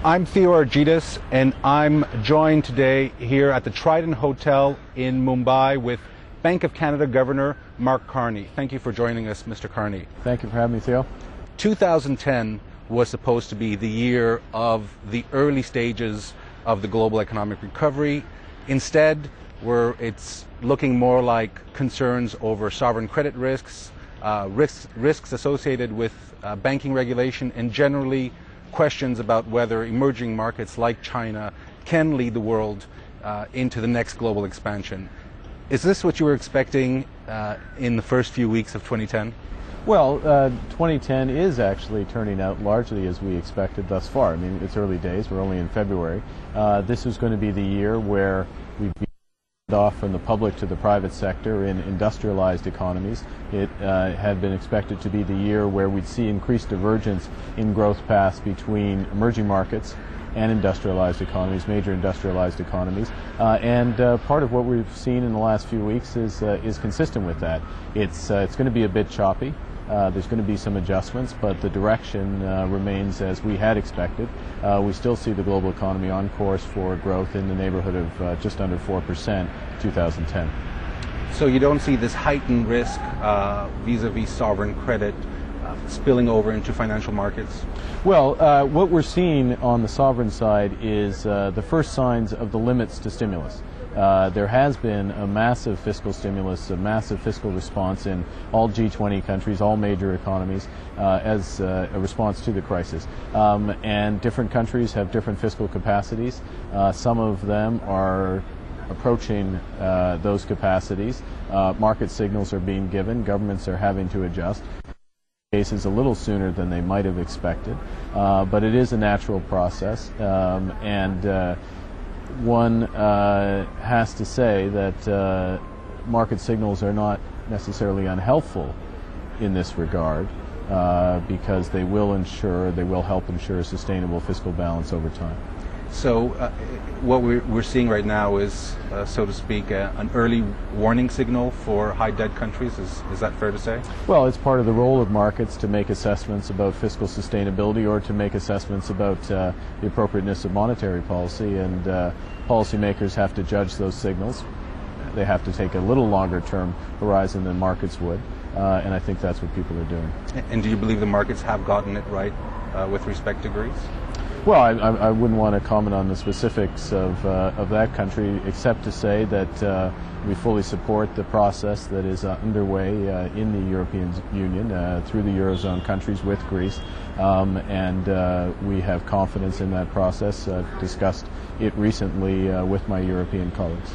I'm Theo Argitis, and I'm joined today here at the Trident Hotel in Mumbai with Bank of Canada Governor Mark Carney. Thank you for joining us, Mr. Carney. Thank you for having me, Theo. 2010 was supposed to be the year of the early stages of the global economic recovery. Instead, it's looking more like concerns over sovereign credit risks, risks associated with banking regulation, and generally questions about whether emerging markets like China can lead the world into the next global expansion. Is this what you were expecting in the first few weeks of 2010? Well, 2010 is actually turning out largely as we expected thus far. I mean, it's early days. We're only in February. This is going to be the year where we've been off from the public to the private sector in industrialized economies. It had been expected to be the year where we'd see increased divergence in growth paths between emerging markets and industrialized economies, major industrialized economies. And part of what we've seen in the last few weeks is consistent with that. It's going to be a bit choppy. There's going to be some adjustments, but the direction remains as we had expected. We still see the global economy on course for growth in the neighborhood of just under 4% 2010. So you don't see this heightened risk vis-a-vis sovereign credit spilling over into financial markets? Well, what we're seeing on the sovereign side is the first signs of the limits to stimulus. There has been a massive fiscal stimulus, a massive fiscal response in all G20 countries, all major economies, as a response to the crisis. And different countries have different fiscal capacities. Some of them are approaching those capacities. Market signals are being given. Governments are having to adjust. Cases a little sooner than they might have expected, but it is a natural process, and one has to say that market signals are not necessarily unhelpful in this regard, because they will help ensure a sustainable fiscal balance over time. So what we're seeing right now is, so to speak, an early warning signal for high debt countries. Is that fair to say? Well, it's part of the role of markets to make assessments about fiscal sustainability or to make assessments about the appropriateness of monetary policy, and policymakers have to judge those signals. They have to take a little longer term horizon than markets would, and I think that's what people are doing. And do you believe the markets have gotten it right with respect to Greece? Well, I wouldn't want to comment on the specifics of that country, except to say that we fully support the process that is underway in the European Union through the Eurozone countries with Greece, and we have confidence in that process. Discussed it recently with my European colleagues.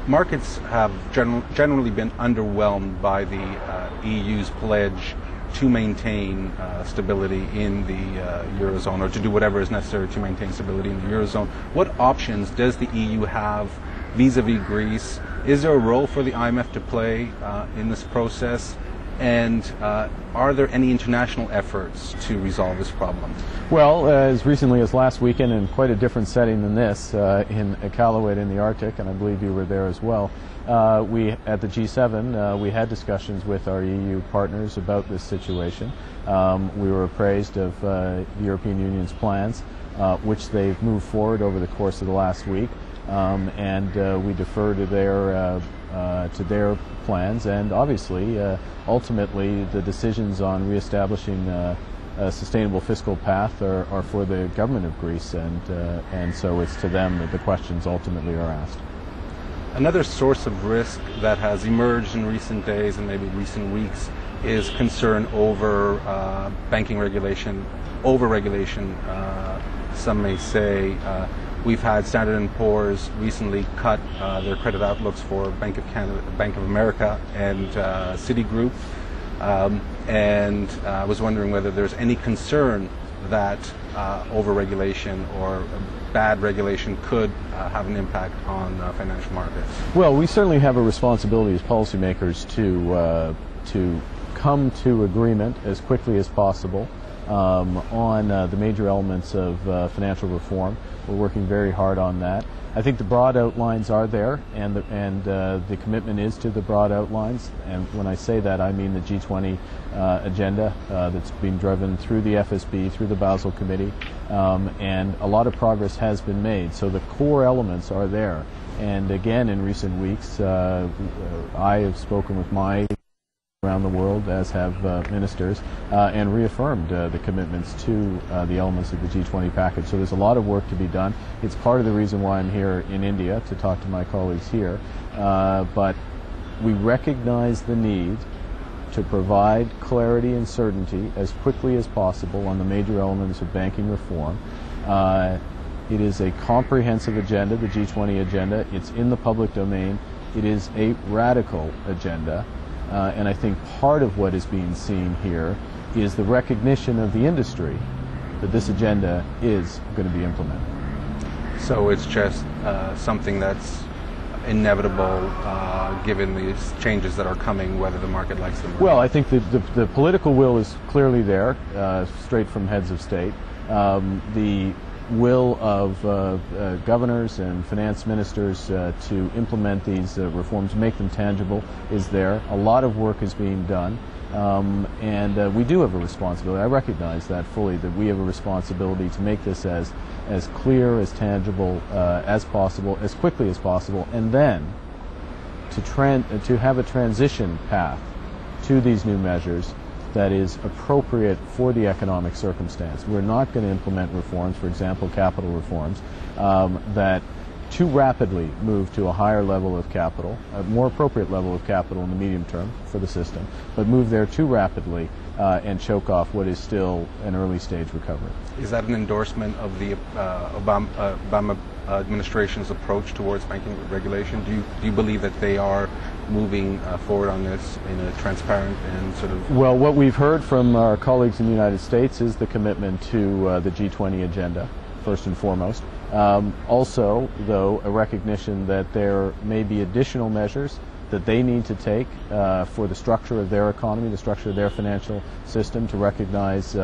Markets have generally been underwhelmed by the EU's pledge to maintain stability in the Eurozone, or to do whatever is necessary to maintain stability in the Eurozone. What options does the EU have vis-a-vis Greece? Is there a role for the IMF to play in this process? And are there any international efforts to resolve this problem? Well, as recently as last weekend, in quite a different setting than this, in Iqaluit in the Arctic, and I believe you were there as well, we at the G7 we had discussions with our EU partners about this situation. We were appraised of the European Union's plans, which they've moved forward over the course of the last week, and we defer to their plans, and obviously ultimately the decisions on reestablishing a sustainable fiscal path are for the government of Greece, and so it's to them that the questions ultimately are asked. Another source of risk that has emerged in recent days and maybe recent weeks is concern over banking regulation, over-regulation, some may say. We've had Standard & Poor's recently cut their credit outlooks for Bank of Canada, Bank of America, and Citigroup, and I was wondering whether there's any concern that over-regulation or bad regulation could have an impact on financial markets. Well, we certainly have a responsibility as policymakers to come to agreement as quickly as possible on the major elements of financial reform. We're working very hard on that. I think the broad outlines are there, and the commitment is to the broad outlines. And when I say that, I mean the G20 agenda that's been driven through the FSB, through the Basel Committee, and a lot of progress has been made. So the core elements are there. And again, in recent weeks, I have spoken with my around the world, as have ministers, and reaffirmed the commitments to the elements of the G20 package. So there's a lot of work to be done. It's part of the reason why I'm here in India, to talk to my colleagues here. But we recognize the need to provide clarity and certainty as quickly as possible on the major elements of banking reform. It is a comprehensive agenda, the G20 agenda. It's in the public domain. It is a radical agenda. And I think part of what is being seen here is the recognition of the industry that this agenda is going to be implemented. So it's just something that's inevitable given these changes that are coming, whether the market likes them or not. Well, I think the political will is clearly there, straight from heads of state. The will of governors and finance ministers to implement these reforms, make them tangible, is there. A lot of work is being done, and we do have a responsibility. I recognize that fully, that we have a responsibility to make this as clear, as tangible as possible, as quickly as possible, and then to have a transition path to these new measures that is appropriate for the economic circumstance. We're not going to implement reforms, for example, capital reforms, that too rapidly move to a higher level of capital, a more appropriate level of capital in the medium term for the system, but move there too rapidly and choke off what is still an early stage recovery. Is that an endorsement of the Obama administration's approach towards banking regulation? Do you believe that they are moving forward on this in a transparent and sort of... Well, what we've heard from our colleagues in the United States is the commitment to the G20 agenda, first and foremost. Also, though, a recognition that there may be additional measures that they need to take for the structure of their economy, the structure of their financial system, to recognize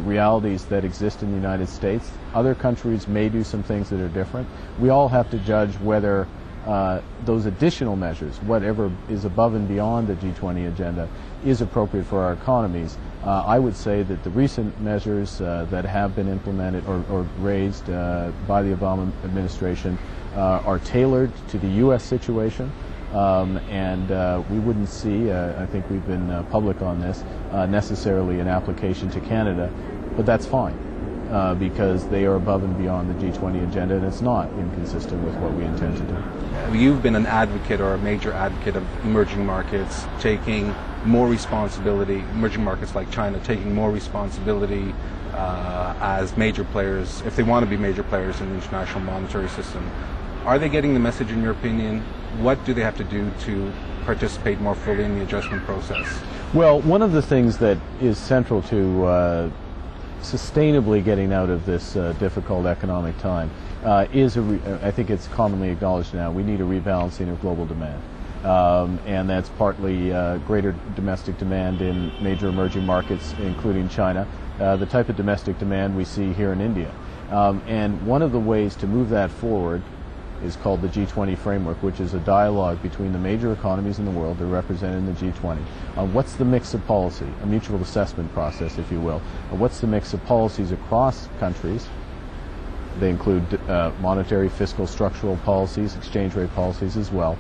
realities that exist in the United States. Other countries may do some things that are different. We all have to judge whether those additional measures, whatever is above and beyond the G20 agenda, is appropriate for our economies. I would say that the recent measures that have been implemented or raised by the Obama administration are tailored to the U.S. situation. And we wouldn't see, I think we've been public on this, necessarily an application to Canada, but that's fine. Because they are above and beyond the G20 agenda, and it's not inconsistent with what we intend to do. You've been an advocate or a major advocate of emerging markets taking more responsibility, emerging markets like China taking more responsibility as major players, if they want to be major players in the international monetary system. Are they getting the message, in your opinion? What do they have to do to participate more fully in the adjustment process? Well, one of the things that is central to sustainably getting out of this difficult economic time is, I think it's commonly acknowledged now, we need a rebalancing of global demand. And that's partly greater domestic demand in major emerging markets, including China, the type of domestic demand we see here in India. And one of the ways to move that forward is called the G20 framework, which is a dialogue between the major economies in the world that are represented in the G20. What's the mix of policy, a mutual assessment process, if you will. What's the mix of policies across countries? They include monetary, fiscal, structural policies, exchange rate policies as well,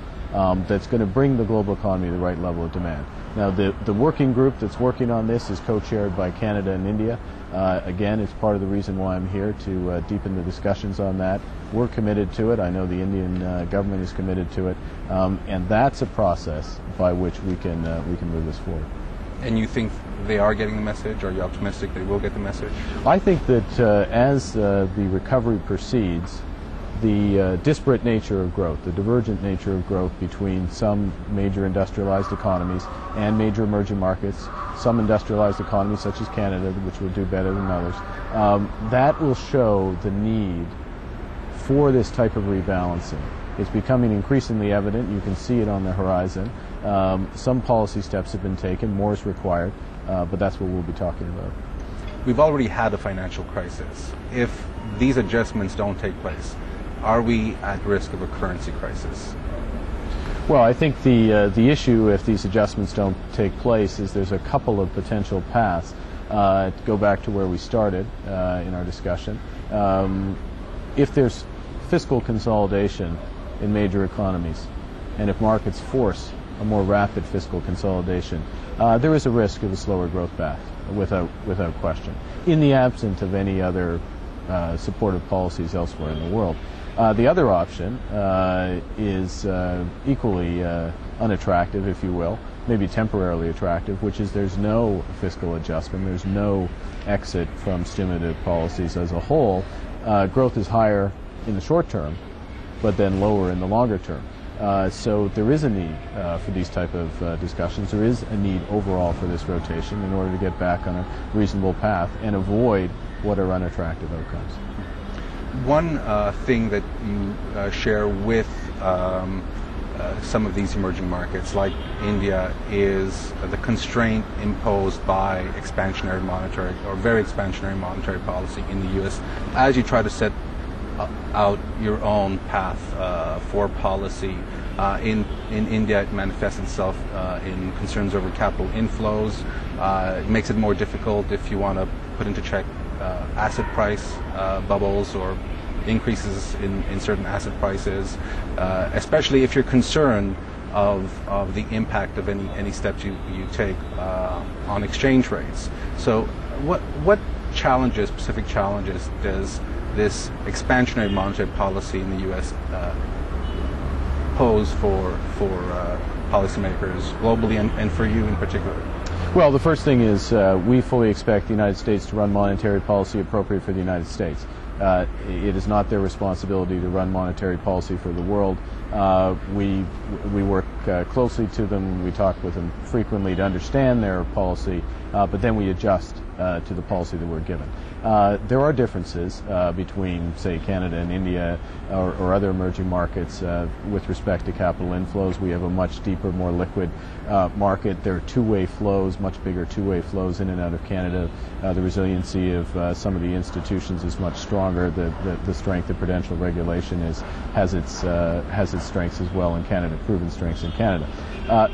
that's going to bring the global economy to the right level of demand. Now, the working group that's working on this is co-chaired by Canada and India. Again, it's part of the reason why I'm here, to deepen the discussions on that. We're committed to it. I know the Indian government is committed to it. And that's a process by which we can move this forward. And you think they are getting the message? Are you optimistic they will get the message? I think that as the recovery proceeds, the disparate nature of growth, the divergent nature of growth between some major industrialized economies and major emerging markets, some industrialized economies such as Canada, which will do better than others, that will show the need for this type of rebalancing. It's becoming increasingly evident. You can see it on the horizon. Some policy steps have been taken, more is required, but that's what we'll be talking about. we've already had a financial crisis. If these adjustments don't take place, are we at risk of a currency crisis? Well, I think the issue, if these adjustments don't take place, is there's a couple of potential paths. To go back to where we started in our discussion, if there's fiscal consolidation in major economies, and if markets force a more rapid fiscal consolidation, there is a risk of a slower growth path, without question, in the absence of any other supportive policies elsewhere in the world. The other option is equally unattractive, if you will, maybe temporarily attractive, which is there's no fiscal adjustment, there's no exit from stimulative policies as a whole. Growth is higher in the short term, but then lower in the longer term. So there is a need for these type of discussions. There is a need overall for this rotation in order to get back on a reasonable path and avoid what are unattractive outcomes. One thing that you share with some of these emerging markets like India is the constraint imposed by expansionary monetary or very expansionary monetary policy in the U.S. as you try to set out your own path for policy. In India, it manifests itself in concerns over capital inflows. It makes it more difficult if you want to put into check asset price bubbles or increases in certain asset prices, especially if you're concerned of the impact of any steps you take on exchange rates. So what challenges, specific challenges, does this expansionary monetary policy in the U.S. pose for policymakers globally and for you in particular? Well, the first thing is we fully expect the United States to run monetary policy appropriate for the United States. It is not their responsibility to run monetary policy for the world. We work closely to them. We talk with them frequently to understand their policy, but then we adjust to the policy that we're given. There are differences between, say, Canada and India or other emerging markets with respect to capital inflows. We have a much deeper, more liquid market. There are two-way flows, much bigger two-way flows in and out of Canada. The resiliency of some of the institutions is much stronger. The strength of prudential regulation has its strengths as well in Canada, proven strengths in Canada.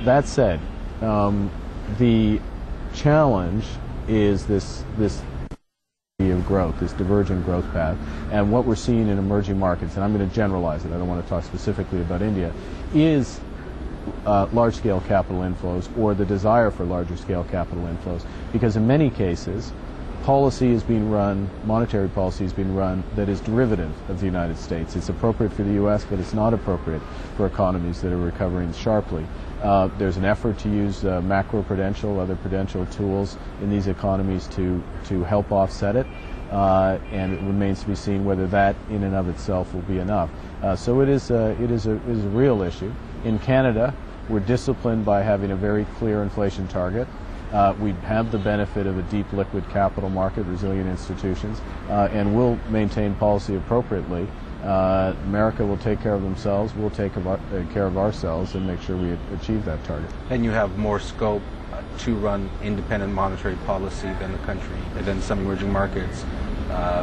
That said, the challenge is this of growth, this divergent growth path, and what we're seeing in emerging markets, and I'm going to generalize it, I don't want to talk specifically about India, is large-scale capital inflows or the desire for larger-scale capital inflows, because in many cases policy is being run, monetary policy is being run that is derivative of the United States. It's appropriate for the U.S., but it's not appropriate for economies that are recovering sharply. There's an effort to use macro-prudential, other prudential tools in these economies to help offset it, and it remains to be seen whether that in and of itself will be enough. So it is a real issue. In Canada, we're disciplined by having a very clear inflation target. We have the benefit of a deep liquid capital market, resilient institutions, and we'll maintain policy appropriately. America will take care of themselves, we'll take care of ourselves and make sure we achieve that target. And you have more scope to run independent monetary policy than the country, some emerging markets,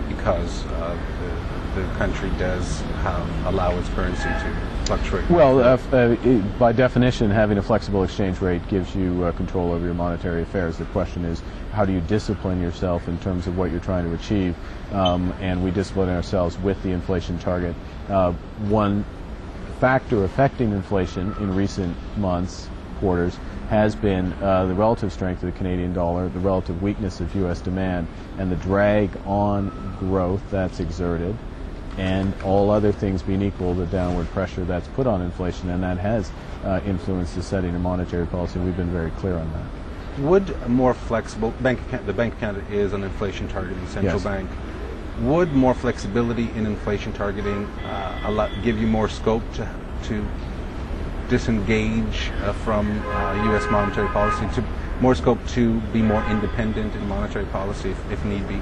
because the country does allow its currency to fluctuate. Well, by definition, having a flexible exchange rate gives you control over your monetary affairs. The question is, how do you discipline yourself in terms of what you're trying to achieve? And we discipline ourselves with the inflation target. One factor affecting inflation in recent months, quarters, has been the relative strength of the Canadian dollar, the relative weakness of U.S. demand, and the drag on growth that's exerted, and all other things being equal, the downward pressure that's put on inflation, and that has influenced the setting of monetary policy. We've been very clear on that. Would a more flexible the Bank of Canada is an inflation targeting central Yes. bank? Would more flexibility in inflation targeting give you more scope to disengage from U.S. monetary policy, to more scope to be more independent in monetary policy if need be?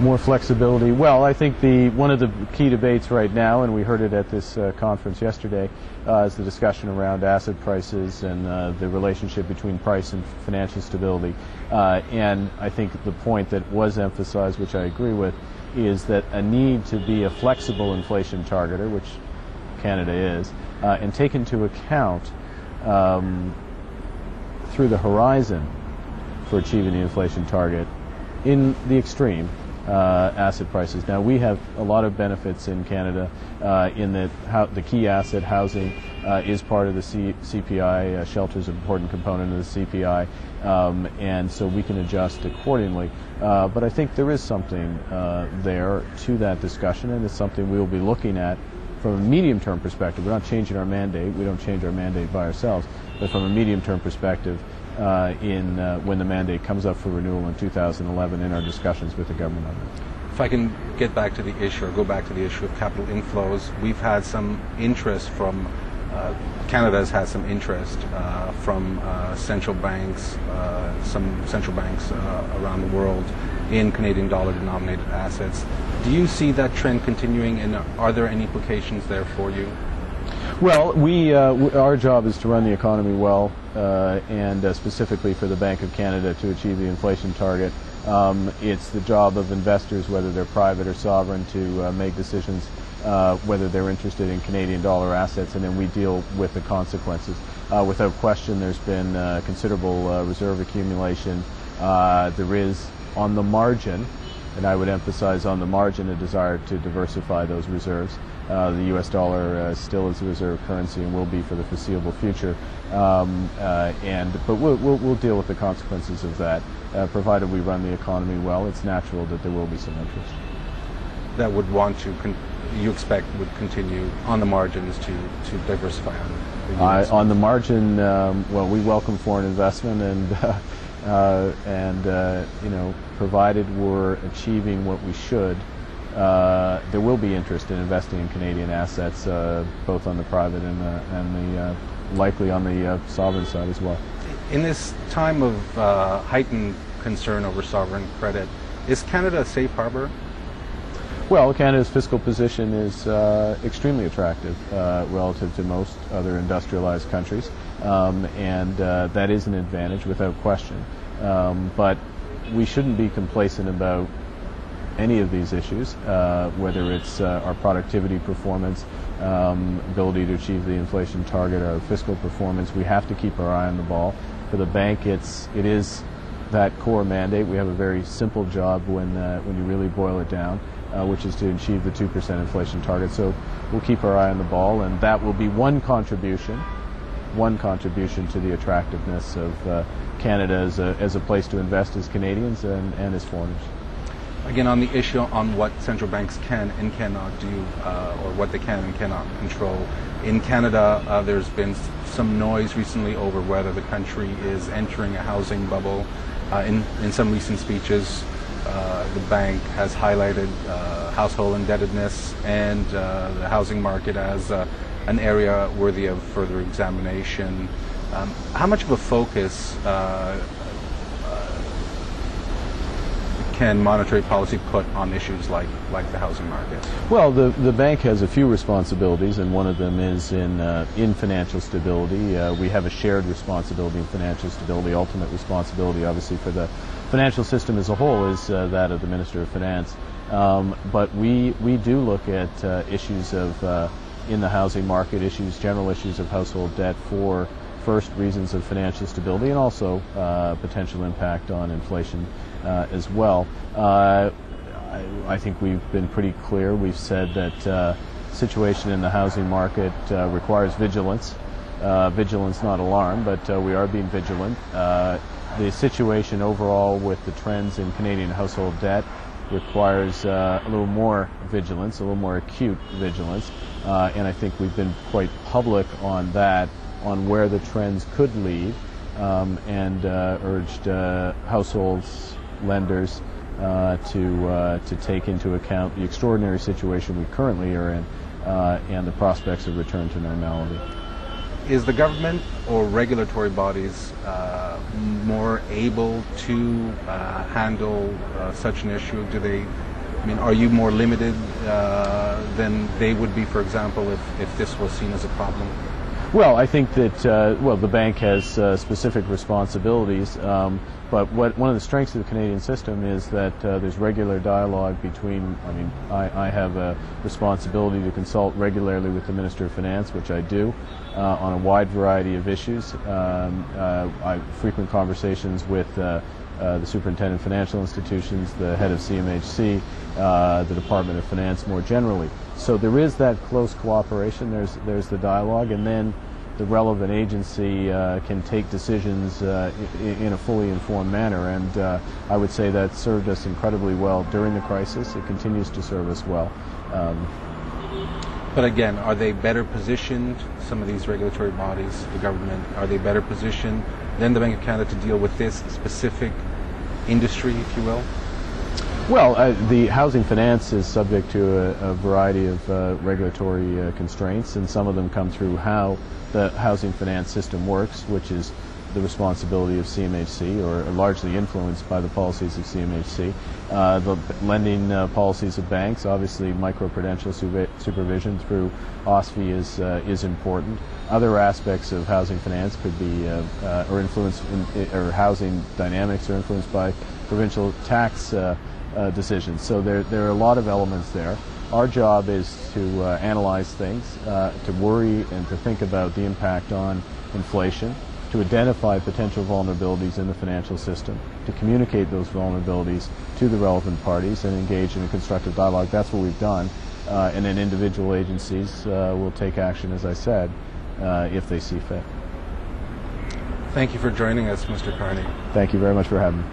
More flexibility. Well, I think one of the key debates right now, and we heard it at this conference yesterday, is the discussion around asset prices and the relationship between price and financial stability. And I think the point that was emphasized, which I agree with, is that a need to be a flexible inflation targeter, which Canada is, and take into account through the horizon for achieving the inflation target in the extreme asset prices. Now, we have a lot of benefits in Canada in that the key asset, housing, is part of the CPI. Shelter is an important component of the CPI, and so we can adjust accordingly. But I think there is something there to that discussion, and it's something we will be looking at from a medium-term perspective. We're not changing our mandate. We don't change our mandate by ourselves. But from a medium-term perspective, when the mandate comes up for renewal in 2011 in our discussions with the government on it. If I can get back to the issue, or go back to the issue of capital inflows, we've had some interest from, Canada has had some interest from central banks, some central banks around the world in Canadian dollar denominated assets. Do you see that trend continuing, and are there any implications there for you? Well, our job is to run the economy well, and specifically for the Bank of Canada to achieve the inflation target. It's the job of investors, whether they're private or sovereign, to make decisions whether they're interested in Canadian dollar assets, and then we deal with the consequences. Without question, there's been considerable reserve accumulation. There is, on the margin, and I would emphasize on the margin, a desire to diversify those reserves. The U.S. dollar still is a reserve currency and will be for the foreseeable future. But we'll deal with the consequences of that, provided we run the economy well. It's natural that there will be some interest. That would you expect would continue on the margins to diversify on the U.S. On the margin, well, we welcome foreign investment, and provided we're achieving what we should, there will be interest in investing in Canadian assets, both on the private and the likely on the sovereign side as well. In this time of heightened concern over sovereign credit, is Canada a safe harbor? Well, Canada's fiscal position is extremely attractive relative to most other industrialized countries, and that is an advantage without question. But we shouldn't be complacent about any of these issues, whether it's our productivity performance, ability to achieve the inflation target, our fiscal performance. We have to keep our eye on the ball. For the bank, it is that core mandate. We have a very simple job when you really boil it down, which is to achieve the 2% inflation target. So we'll keep our eye on the ball, and that will be one contribution to the attractiveness of Canada as a place to invest as Canadians and as foreigners. Again, on the issue on what central banks can and cannot do, or what they can and cannot control. In Canada, there's been some noise recently over whether the country is entering a housing bubble. In some recent speeches, the bank has highlighted household indebtedness and the housing market as an area worthy of further examination. How much of a focus can monetary policy put on issues like the housing market? Well, the bank has a few responsibilities, and one of them is in financial stability. We have a shared responsibility in financial stability. Ultimate responsibility, obviously, for the financial system as a whole is that of the Minister of Finance. But we do look at issues of in the housing market, general issues of household debt for first reasons of financial stability, and also potential impact on inflation as well. I think we've been pretty clear. We've said that situation in the housing market requires vigilance. Vigilance, not alarm, but we are being vigilant. The situation overall with the trends in Canadian household debt requires a little more vigilance, a little more acute vigilance, and I think we've been quite public on that, on where the trends could lead, and urged households, lenders to take into account the extraordinary situation we currently are in and the prospects of return to normality. Is the government or regulatory bodies more able to handle such an issue? Are you more limited than they would be, for example, if this was seen as a problem? Well, I think that the bank has specific responsibilities, but one of the strengths of the Canadian system is that there's regular dialogue between. I have a responsibility to consult regularly with the Minister of Finance, which I do, on a wide variety of issues. I have frequent conversations with the Superintendent of Financial Institutions, the head of CMHC, the Department of Finance more generally. So there is that close cooperation, there's the dialogue, and then the relevant agency can take decisions in a fully informed manner, and I would say that served us incredibly well during the crisis. It continues to serve us well. But again, are they better positioned, some of these regulatory bodies, the government, are they better positioned than the Bank of Canada to deal with this specific industry, if you will? Well, the housing finance is subject to a variety of regulatory constraints, and some of them come through how the housing finance system works, which is the responsibility of CMHC, or largely influenced by the policies of CMHC. The lending policies of banks, obviously microprudential supervision through OSFI is important. Other aspects of housing finance could be or influenced or housing dynamics are influenced by provincial tax decisions. So there are a lot of elements there. Our job is to analyze things, to worry and to think about the impact on inflation, to identify potential vulnerabilities in the financial system, to communicate those vulnerabilities to the relevant parties and engage in a constructive dialogue. That's what we've done. And then individual agencies will take action, as I said, if they see fit. Thank you for joining us, Mr. Carney. Thank you very much for having me.